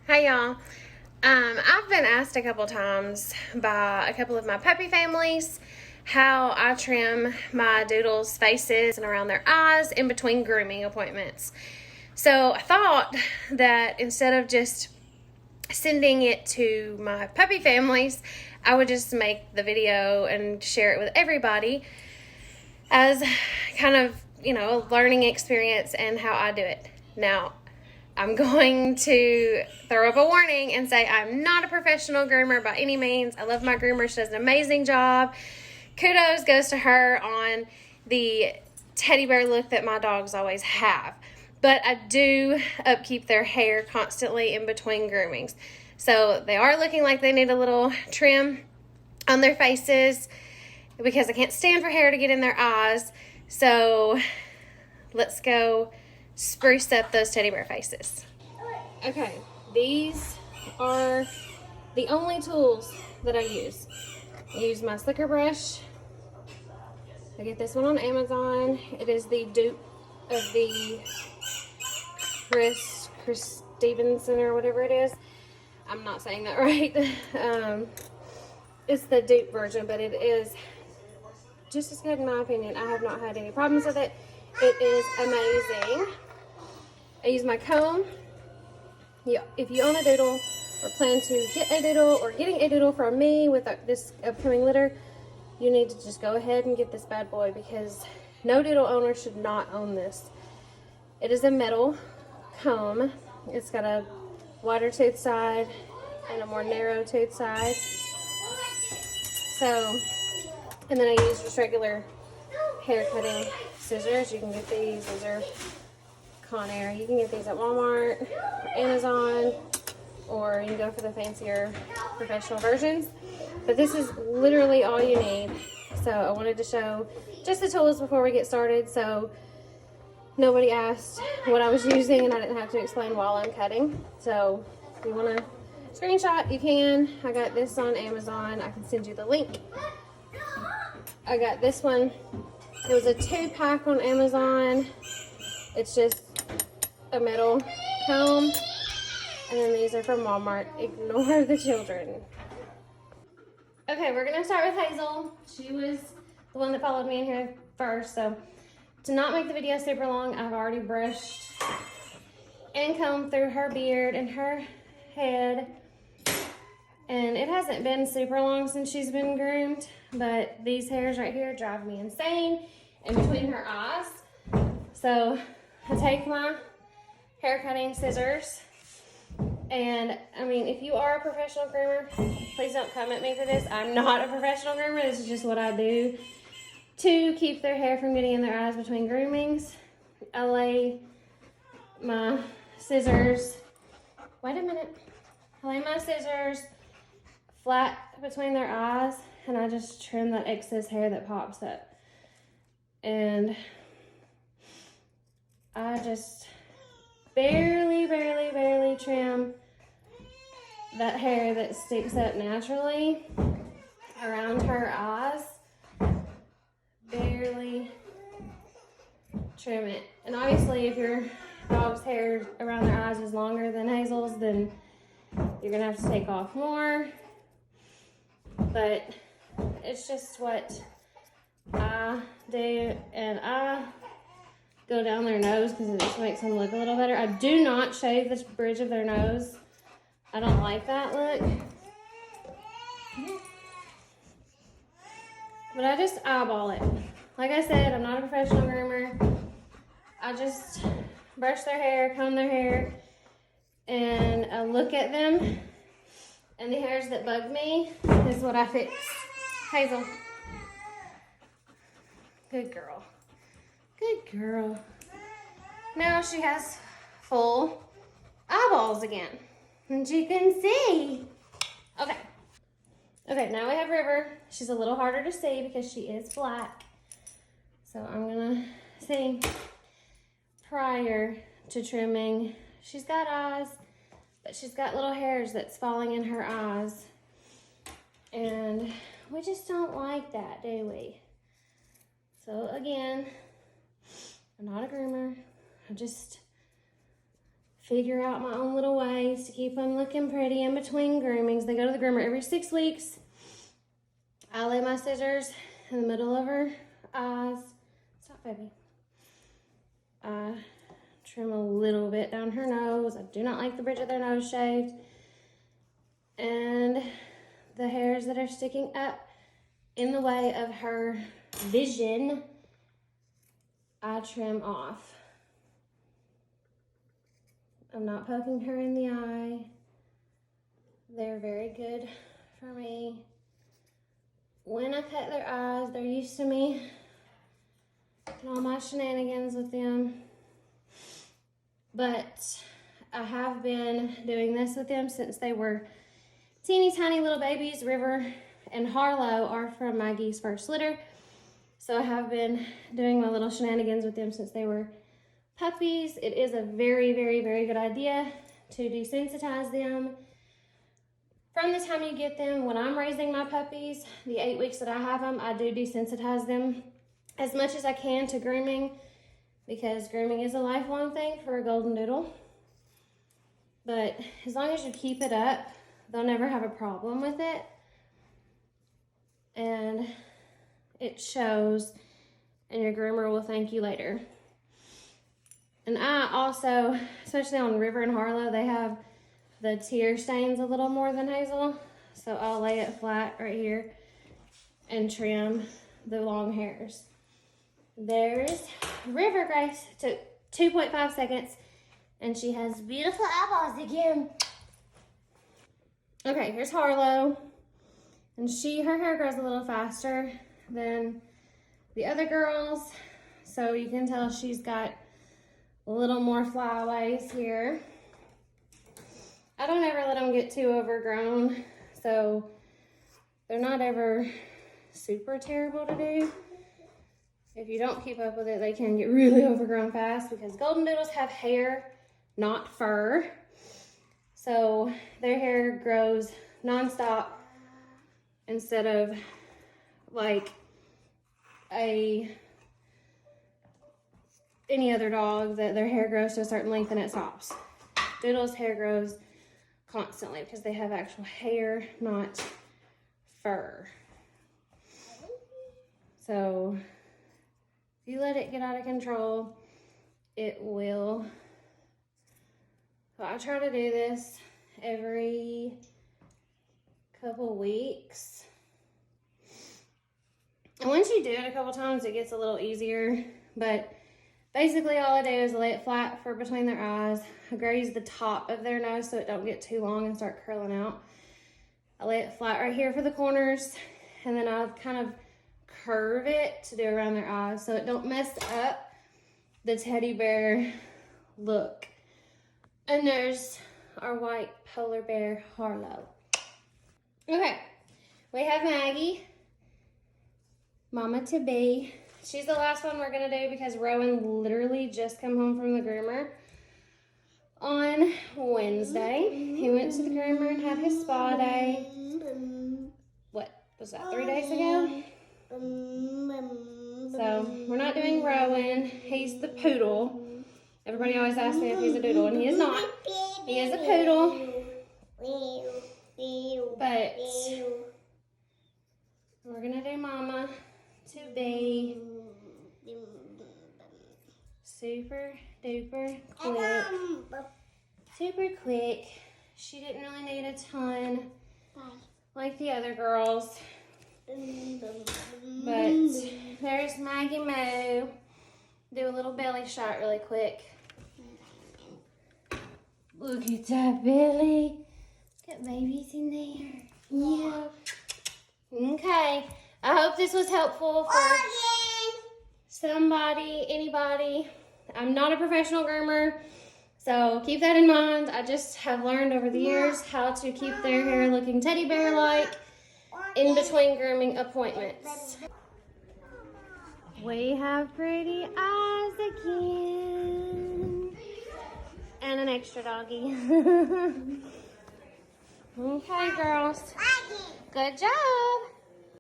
Hey y'all. I've been asked a couple times by a couple of my puppy families how I trim my doodles' faces and around their eyes in between grooming appointments. So I thought that instead of just sending it to my puppy families, I would just make the video and share it with everybody as kind of, a learning experience and how I do it. Now, I'm going to throw up a warning and say I'm not a professional groomer by any means. I love my groomer. She does an amazing job. Kudos goes to her on the teddy bear look that my dogs always have. But I do upkeep their hair constantly in between groomings. So they are looking like they need a little trim on their faces because I can't stand for hair to get in their eyes. So let's go spruce up those teddy bear faces. Okay, these are the only tools that I use. I use my slicker brush. I get this one on Amazon. It is the dupe of the Chris Stevenson or whatever it is. I'm not saying that right. It's the dupe version, but it is just as good in my opinion. I have not had any problems with it. It is amazing. I use my comb. Yeah, if you own a doodle or plan to get a doodle or getting a doodle from me with this upcoming litter, you need to just go ahead and get this bad boy because no doodle owner should not own this. It is a metal comb. It's got a wider tooth side and a more narrow tooth side. So, and then I use just regular hair cutting scissors. You can get these. These are Conair. You can get these at Walmart, or Amazon, or you can go for the fancier professional versions. But this is literally all you need. So I wanted to show just the tools before we get started so nobody asked what I was using and I didn't have to explain while I'm cutting. So if you want to screenshot, you can. I got this on Amazon. I can send you the link. I got this one. It was a 2-pack on Amazon. It's just a metal comb. And then these are from Walmart. Ignore the children. Okay, we're going to start with Hazel. She was the one that followed me in here first. So to not make the video super long, I've already brushed and combed through her beard and her head. And it hasn't been super long since she's been groomed, but these hairs right here drive me insane in between her eyes. So I take my hair cutting scissors, and I mean, if you are a professional groomer, please don't come at me for this. I'm not a professional groomer. This is just what I do to keep their hair from getting in their eyes between groomings. I lay my scissors, wait a minute. I lay my scissors flat between their eyes, and I just trim that excess hair that pops up. And I just barely trim that hair that sticks up naturally around her eyes. Barely trim it. And obviously if your dog's hair around their eyes is longer than Hazel's, then you're gonna have to take off more. But it's just what I do, and I go down their nose because it just makes them look a little better. I do not shave the bridge of their nose. I don't like that look. But I just eyeball it. Like I said, I'm not a professional groomer. I just brush their hair, comb their hair, and I look at them. And the hairs that bug me is what I fix. Hazel. Good girl. Good girl. Now she has full eyeballs again. And you can see. Okay. Okay, now we have River. She's a little harder to see because she is black. So I'm gonna see prior to trimming. She's got eyes, but she's got little hairs that's falling in her eyes. And we just don't like that, do we? So again, I'm not a groomer. I just figure out my own little ways to keep them looking pretty in between groomings. They go to the groomer every 6 weeks. I lay my scissors in the middle of her eyes. Stop, baby. I trim a little bit down her nose. I do not like the bridge of their nose shaved. And the hairs that are sticking up in the way of her vision, I trim off. I'm not poking her in the eye. They're very good for me. When I cut their eyes, they're used to me and all my shenanigans with them. But I have been doing this with them since they were teeny tiny little babies. River and Harlow are from Maggie's first litter. So I have been doing my little shenanigans with them since they were puppies. It is a very, very, very good idea to desensitize them from the time you get them. When I'm raising my puppies, the 8 weeks that I have them, I do desensitize them as much as I can to grooming, because grooming is a lifelong thing for a golden doodle. But as long as you keep it up, they'll never have a problem with it. And it shows, and your groomer will thank you later. And I also, especially on River and Harlow, they have the tear stains a little more than Hazel. So I'll lay it flat right here and trim the long hairs. There's River, Grace. Took 2.5 seconds and she has beautiful eyeballs again. Okay, here's Harlow. And her hair grows a little faster than the other girls. So you can tell she's got a little more flyaways here. I don't ever let them get too overgrown, so they're not ever super terrible to do. If you don't keep up with it, they can get really overgrown fast, because golden doodles have hair, not fur. So their hair grows nonstop instead of like any other dog that their hair grows to a certain length and it stops. Doodles' hair grows constantly because they have actual hair, not fur. So if you let it get out of control, it will. So I try to do this every couple weeks. And once you do it a couple times, it gets a little easier. But basically all I do is lay it flat for between their eyes. I graze the top of their nose so it don't get too long and start curling out. I lay it flat right here for the corners, and then I kind of curve it to do around their eyes so it don't mess up the teddy bear look. And there's our white polar bear, Harlow. Okay, we have Maggie, mama to be. She's the last one we're gonna do because Rowan literally just come home from the groomer on Wednesday. He went to the groomer and had his spa day. What was that, 3 days ago? So we're not doing Rowan. He's the poodle. Everybody always asks me if he's a doodle, and he is not. He is a poodle. But we're gonna do mama to be super duper quick. Super quick. She didn't really need a ton like the other girls. But there's Maggie Moo. Do a little belly shot really quick. Look at that belly. Got babies in there. Yeah. Okay. I hope this was helpful for somebody, anybody. I'm not a professional groomer, so keep that in mind. I just have learned over the years how to keep their hair looking teddy bear-like in between grooming appointments. We have pretty eyes again. And an extra doggy. Okay, girls. Good job.